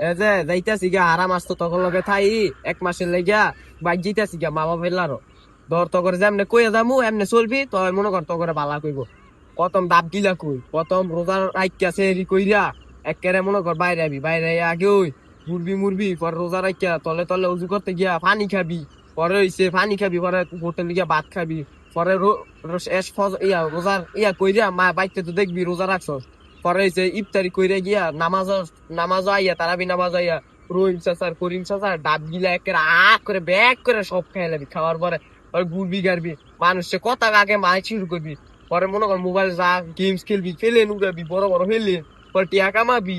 এ যে যাইতাছি গা আরাম আসতো তখন লগে থাই 1 মাসের লেগা বাইক যাইতাছি গা মা বাবা ফেলারো ধর তো করে যেমনে কইয়া যামু এমনে চলবি তো মনে কর তো করে বালা কইব প্রথম দাব গিলা কই প্রথম রোজার রাইকা সেরি কইরা একেবারে মনে কর বাইরে আবি বাইরে আগে ওই মুরবি মুরবি পরে রোজা রাইকা তলে তলে উজু করতে গিয়া পানি খাবি পরে হইছে পানি খাবি পরে হোটেলে গিয়া ভাত খাবি পরে রোজার কইরা মা বাইতে তো দেখবি রোজা রাখছস পরে হইছে ইফতারি কইরা গিয়া নামাজ আইয়া তারাবি নামাজ আইয়া রহিম চাচার করিম চাচার ডাব গিলা একেবারে করে ব্যাগ করে সব খাই লাবি খাওয়ার পরে পরে ঘুরবি গারবি মানুষের কথা আগে মাই শুরু করবি পরে মনে কর মোবাইল যা গেমস খেলবি ফেলে নুগাবি বড় বড় ফেলে পরে টিয়া কামাবি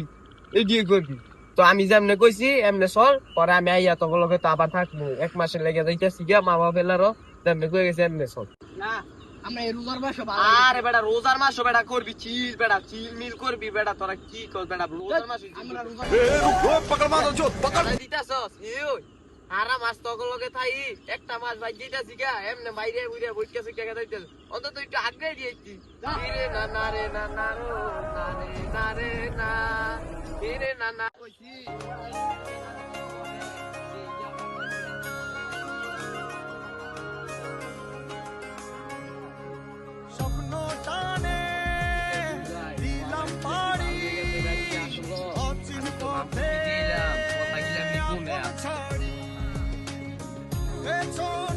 এগিয়ে করবি তো আমি যেমনে কইছি এমনে চল পরে আমি আইয়া তখন লগে তো আবার থাকবো 1 মাসের লেগে যাইতেছি গিয়া মা বাবা ফেলারও তেমনি কয়ে গেছে এমনে চল না আমরা এই রোজার মাসে আরে বেটা রোজার মাসও বেটা করবি চিল বেটা চিল মিল করবি বেটা তোরা কি কর বেটা রোজার মাস আমরা রোজার দিতাছস আরাম মাস তখন লগে থাই একটা মাস ভাই দিতাছি গা এমনে বাইরে বুইরা বইকা সুইকা গাইতাছ অন্তত একটু আগে দিয়েছি রে না না রে না না রো না রে না রে না রে না না কইছি স্বপ্ন টানে দিলাম পাড়ি অচিন পথে ছাড়ি পেছন